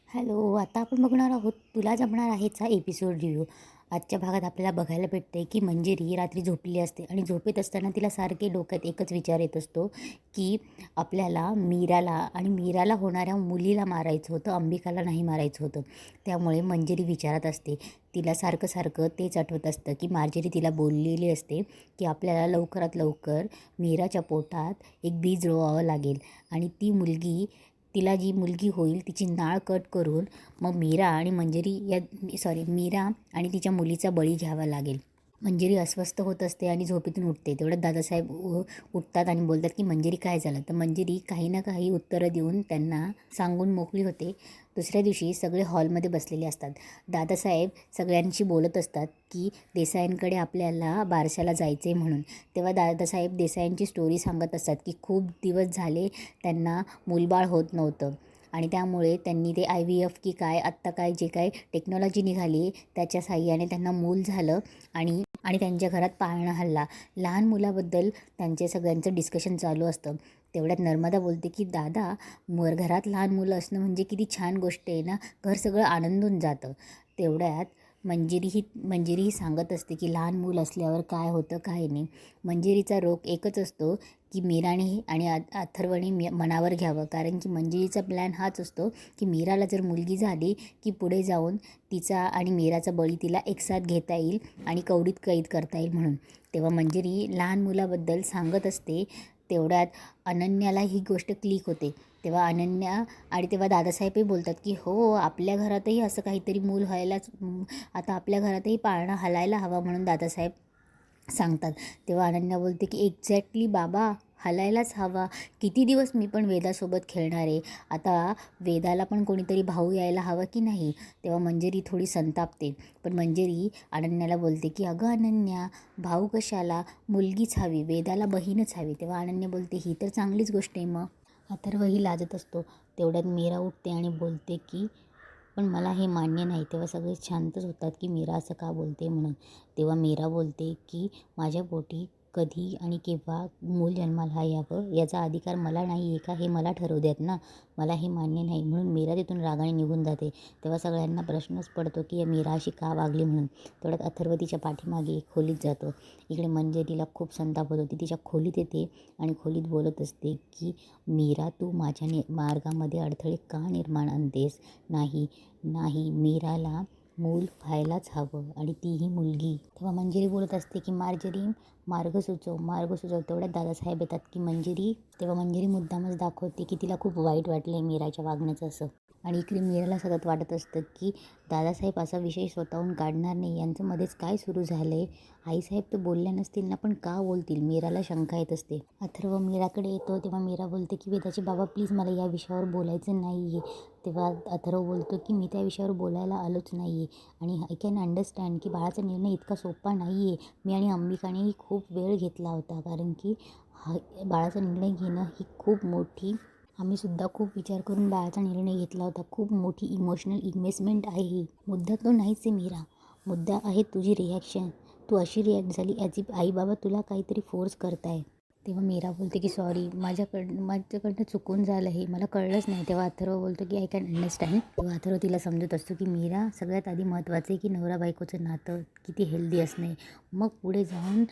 Hello, आता आपण बघणार आहोत तुला जमणार आहेचा एपिसोड रिव्ह्यू. आजच्या भागात आपल्याला बघायला भेटते की मंजिरी रात्री झोपलेली असते आणि झोपेत असताना तिला सारखे डोक्यात एकच विचार येत असतो की आपल्याला मीराला होणाऱ्या मुलीला मारायचं होतं, अंबिकाला नाही मारायचं होतं. त्यामुळे मंजिरी विचारात असते. तिला सारखं सारखं तेच आठवत असतं की मार्जरी तिला बोललेली असते की आपल्याला लवकरात लवकर मीराच्या पोटात एक बीज रोवावं लागेल आणि तिला जी मुलगी होईल तिची नाळ कट करून मग मीरा आणि तिच्या मुलीचा बळी घ्यावा लागेल. मंजिरी अस्वस्थ होत असते आणि झोपेतून उठते. तेवढ्यात दादासाहेब उठतात आणि बोलतात की मंजिरी काय झालं. तर मंजिरी काही ना काही उत्तरं देऊन त्यांना सांगून मोकळी होते. दुसऱ्या दिवशी सगळे हॉलमध्ये बसलेले असतात. दादासाहेब सगळ्यांशी बोलत असतात की देसाईंकडे आपल्याला बारशाला जायचे म्हणून. तेव्हा दादासाहेब देसाईंची स्टोरी सांगत असतात की खूप दिवस झाले त्यांना मूलबाळ होत नव्हतं आणि त्यामुळे त्यांनी ते IVF की काय आत्ता काय जे काय टेक्नॉलॉजी निघाली त्याच्या साहाय्याने त्यांना मूल झालं आणि आणि त्यांच्या घरात पाळणा हल्ला. लहान मुलाबद्दल त्यांचे सगळ्यांचं डिस्कशन चालू असतं. तेवढ्यात नर्मदा बोलते की दादा, घरात लहान मुलं असणं म्हणजे किती छान गोष्ट आहे ना, घर सगळं आनंदून जातं. तेवढ्यात मंजिरीही सांगत असते की लहान मूल असल्यावर काय होतं काय नाही. मंजिरीचा रोग एकच असतो की मीराने आणि अथर्वने मनावर घ्यावं, कारण की मंजिरीचा प्लॅन हाच असतो की मीराला जर मुलगी झाली की पुढे जाऊन तिचा आणि मीराचा बळी तिला एकसाथ घेता येईल आणि कवडीत कैद करता येईल म्हणून. तेव्हा मंजिरी लहान मुलाबद्दल सांगत असते. तेवढ्यात अनन्याला ही गोष्ट क्लिक होते. तेव्हा दादासाहेबही बोलतात की हो, आपल्या घरातही असं काहीतरी मूल आता आपल्या घरातही पाळणा हलायला हवा म्हणून दादासाहेब सांगतात. तेव्हा अनन्या बोलते की एक्झॅक्टली बाबा, हलायलाच हवा. किती दिवस मी पण वेदासोबत खेळणार आहे. आता वेदाला पण कोणीतरी भाऊ यायला हवा की नाही. तेव्हा मंजिरी थोडी संतापते. पण मंजिरी अनन्याला बोलते की अगं अनन्या, भाऊ कशाला, मुलगीच हवी, वेदाला बहीणच हवी. तेव्हा अनन्या बोलते ही तर चांगलीच गोष्ट आहे. मग अथर्वही लाजत असतो. तेवढ्यात मीरा उठते आणि बोलते की पण मला हे मान्य नाही. तेव्हा सगळे शांतच होतात की मीरा असं का बोलते म्हणून. तेव्हा मीरा बोलते की माझ्या पोटी कधी आणि केव्हा मूल जन्माला यावं याचा अधिकार मला नाही आहे का, हे मला ठरवू द्यात ना. मला हे मान्य नाही म्हणून मीरा तिथून रागाने निघून जाते. तेव्हा सगळ्यांना प्रश्नच पडतो की मीरा अशी का वागली म्हणून. तेवढ्यात अथर्व तिच्या पाठीमागे खोलीत जातो. इकडे मंजिरीला खूप संताप होतो. ती तिच्या खोलीत येते आणि खोलीत बोलत असते की मीरा, तू माझ्या मार्गामध्ये अडथळे का निर्माण आणतेस. नाही, मीराला मूल व्हायलाच हवं आणि तीही मुलगी. तेव्हा मंजिरी बोलत असते की मार्जरी, मार्ग सुचव. तेवढ्यात दादासाहेब येतात की तेव्हा मंजिरी मुद्दामच दाखवते की तिला खूप वाईट वाटलं मीराच्या वागण्याचं असं. आणि इकडे मीराला सतत वाटत असतं की दादासाहेब असा विषय स्वतःहून काढणार नाही, यांचं मध्येच काय सुरू झालं आहे. आईसाहेब तर बोलल्या नसतील ना, पण का बोलतील. मीराला शंका येत असते. अथर्व मीराकडे येतो. तेव्हा मीरा बोलते की वेदाचे बाबा प्लीज, मला या विषयावर बोलायचं नाही आहे. तेव्हा अथर्व बोलतो की मी त्या विषयावर बोलायला आलोच नाही आहे आणि आय कॅन अंडरस्टँड की बाळाचा निर्णय इतका सोपा नाही आहे. मी आणि अंबिकानेही खूप वेळ घेतला होता, कारण की बाळाचा निर्णय घेणं ही खूप मोठी, आम्हीसुद्धा खूप विचार करून बाळाचा निर्णय घेतला होता. खूप मोठी इमोशनल इन्व्हेस्टमेंट आहे ही. मुद्दा तो नाहीच आहे मीरा, मुद्दा आहे तुझी रिॲक्शन. तू अशी रिॲक्ट झाली ॲज इफ आई बाबा तुला काहीतरी फोर्स करताय. तेव्हा मीरा बोलते की सॉरी, माझ्याकडनं चुकून झालं, हे मला कळलंच नाही. तेव्हा अथर्व बोलतो की आय कॅन अंडरस्टँड. तेव्हा अथर्व तिला समजत असतो की मीरा, सगळ्यात आधी महत्त्वाचं आहे की नवरा बायकोचं नातं किती हेल्दी असणे, मग पुढे जाऊन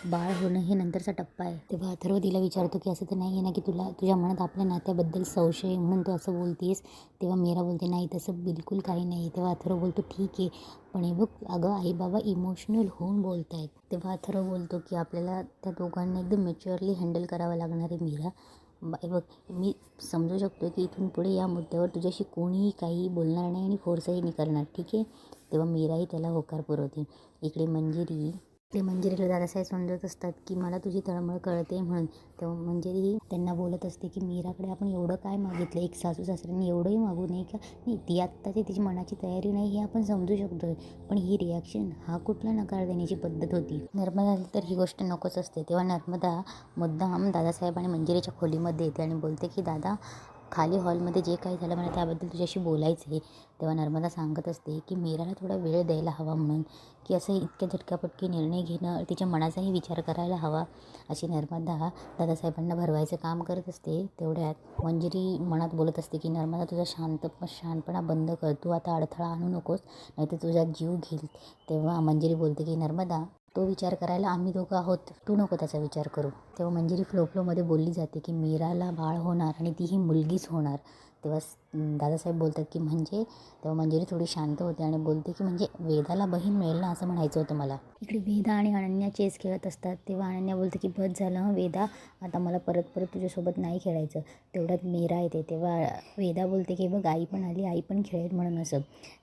बाळ होणं हे नंतरचा टप्पा आहे. तेव्हा अथर्व तिला विचारतो की असं तर नाही आहे ना की तुझ्या मनात आपल्या नात्याबद्दल संशय म्हणून तू असं बोलतेस. तेव्हा मीरा बोलते नाही, तसं बिलकुल काही नाही. तेव्हा अथर्व बोलतो ठीक आहे, पण हे बघ अगं, आई बाबा इमोशनल होऊन बोलत आहेत. तेव्हा अथर्व बोलतो की आपल्याला त्या दोघांना एकदम मॅच्युअरली हँडल करावं लागणार आहे मीरा. बघ, मी समजू शकतो की इथून पुढे या मुद्द्यावर तुझ्याशी कोणीही काही बोलणार नाही आणि फोर्सही नाही करणार, ठीक आहे. तेव्हा मीराही त्याला होकार पुरवते. इकडे मंजिरीला दादासाहेब समजत असतात की मला तुझी तळमळ कळते म्हणून. तेव्हा मंजिरी त्यांना बोलत असते की मीराकडे आपण एवढं काय मागितलं, एक सासू सासऱ्यांनी एवढंही मागू नये का. नाही, ती आत्ताची तिची मनाची तयारी नाही हे आपण समजू शकतो, पण ही रिॲक्शन, हा कुठला नकार देण्याची पद्धत होती. नर्मदा तर ही गोष्ट नकोच असते. तेव्हा नर्मदा मुद्दाम दादासाहेब आणि मंजिरीच्या खोलीमध्ये येते आणि बोलते की दादा, खाली हॉलमध्ये जे काही झालं मला त्याबद्दल तुझ्याशी बोलायचं आहे. तेव्हा नर्मदा सांगत असते की मीराला थोडा वेळ द्यायला हवा म्हणून, की असं इतक्या झटकापटकी निर्णय घेणं तिच्या मनाचाही विचार करायला हवा, अशी नर्मदा दादासाहेबांना भरवायचं काम करत असते. तेवढ्यात मंजिरी मनात बोलत असते की नर्मदा तुझा शहाणपणा बंद कर, तू आता अडथळा आणू नकोस, नाहीतर तुझा जीव घेईल. तेव्हा मंजिरी बोलते की नर्मदा तो विचार करायला आम्ही दोघं आहोत, तू नको त्याचा विचार करू. तेव्हा मंजिरी फ्लोमध्ये बोलली जाते की मीराला बाळ होणार आणि ती ही मुलगीच होणार. तेव्हा दादासाहेब बोलतात की म्हणजे, तेव्हा मंजिरी थोडी शांत होते आणि बोलते की म्हणजे वेदाला बहीण मिळेल ना, असं म्हणायचं होतं मला. इकडे वेदा आणि अनन्या चेस खेळत असतात. तेव्हा अनन्या बोलते की बस झालं हं वेदा, आता मला परत तुझ्यासोबत नाही खेळायचं. तेवढ्यात मीरा येते. तेव्हा वेदा बोलते की बघ आई पण आली, आई पण खेळेल म्हणून असं.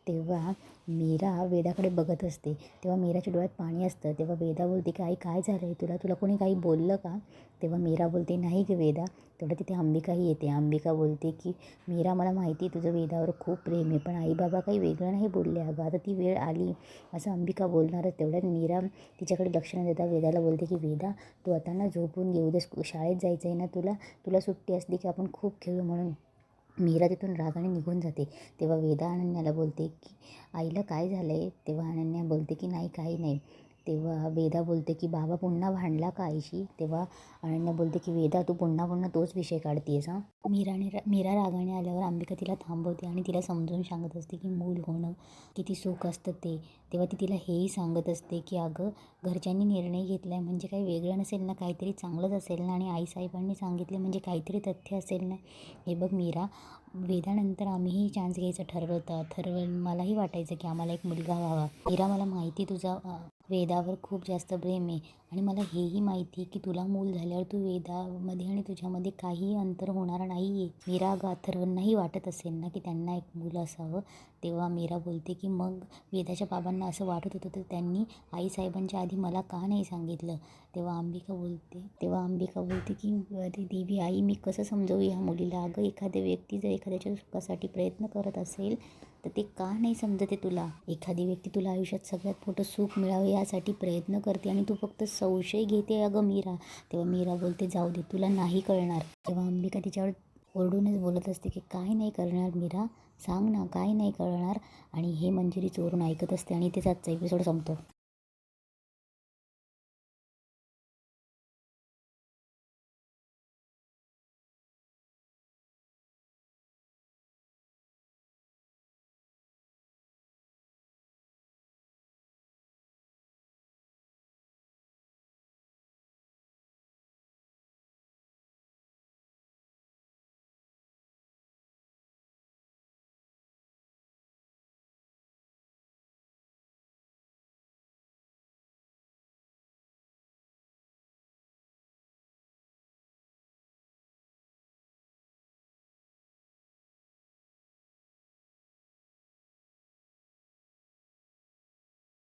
तेव्हा मीरा वेदाकडे बघत असते. तेव्हा मीराच्या डोळ्यात पाणी असतं. तेव्हा वेदा बोलते की आई काय झालं आहे तुला कोणी काही बोललं का? तेव्हा मीरा बोलते नाही की वेदा. तेवढं तिथे अंबिकाही येते. अंबिका बोलते की मीरा मला माहिती आहे तुझं वेदावर खूप प्रेम आहे, पण आई बाबा काही वेगळं नाही बोलले अगं, आता ती वेळ आली, असं अंबिका बोलणारच. तेवढ्यात मीरा तिच्याकडे लक्ष न देता वेदाला बोलते की वेदा तू आता ना झोपून घेऊ दे, शाळेत जायचं आहे ना तुला सुट्टी असली की आपण खूप खेळू म्हणून. मीरा तिथून रागाने निघून जाते. तेव्हा वेदा अनन्याला बोलते की आईला काय झालं आहे? तेव्हा अनन्या बोलते की नाही काही नाही. तेव्हा वेदा बोलते की बाबा पुन्हा भांडला का आईशी? तेव्हा अनन्या बोलते की वेदा तू पुन्हा तोच विषय काढतेस हां. मीरा रागाने आल्यावर अंबिका तिला थांबवते आणि तिला समजून सांगत असते की मूल होणं किती सुख असतं ते. तेव्हा ती तिला हेही सांगत असते की अगं घरच्यांनी निर्णय घेतला आहे म्हणजे काही वेगळं नसेल ना, काहीतरी चांगलंच असेल ना, आणि आईसाहेबांनी सांगितले म्हणजे काहीतरी तथ्य असेल ना. हे बघ मीरा, वेदानंतर आम्हीही चान्स घ्यायचं ठरवलं. मलाही वाटायचं की आम्हाला एक मुलगा व्हावा. मीरा मला माहिती तुझा वेदावर खूप जास्त प्रेम आहे, आणि मला हेही माहिती की तुला मूल झाल्यावर तू वेदामध्ये आणि तुझ्यामध्ये काही अंतर होणार नाही आहे. मीरा अगं अथर्वनाही वाटत असेल ना की त्यांना एक मुलं असावं. तेव्हा मीरा बोलते की मग वेदाच्या बाबांना असं वाटत होतं तर त्यांनी आईसाहेबांच्या आधी मला का नाही सांगितलं? तेव्हा अंबिका बोलते की देवी आई मी कसं समजावू ह्या मुलीला? अगं एखाद्या व्यक्ती जर एखाद्याच्या सुखासाठी प्रयत्न करत असेल तर ते का नाही समजते तुला? एखादी व्यक्ती तुला आयुष्यात सगळ्यात मोठं सुख मिळावं यासाठी प्रयत्न करते आणि तू फक्त संशय घेते अगं मीरा. तेव्हा मीरा बोलते जाऊ दे, तुला नाही कळणार. तेव्हा अंबिका तिच्यावर ओरडूनच बोलत असते की काय नाही कळणार मीरा, सांग ना काय नाही कळणार. आणि हे मंजिरी चोरून ऐकत असते आणि तिचा आजचा एपिसोड संपतो.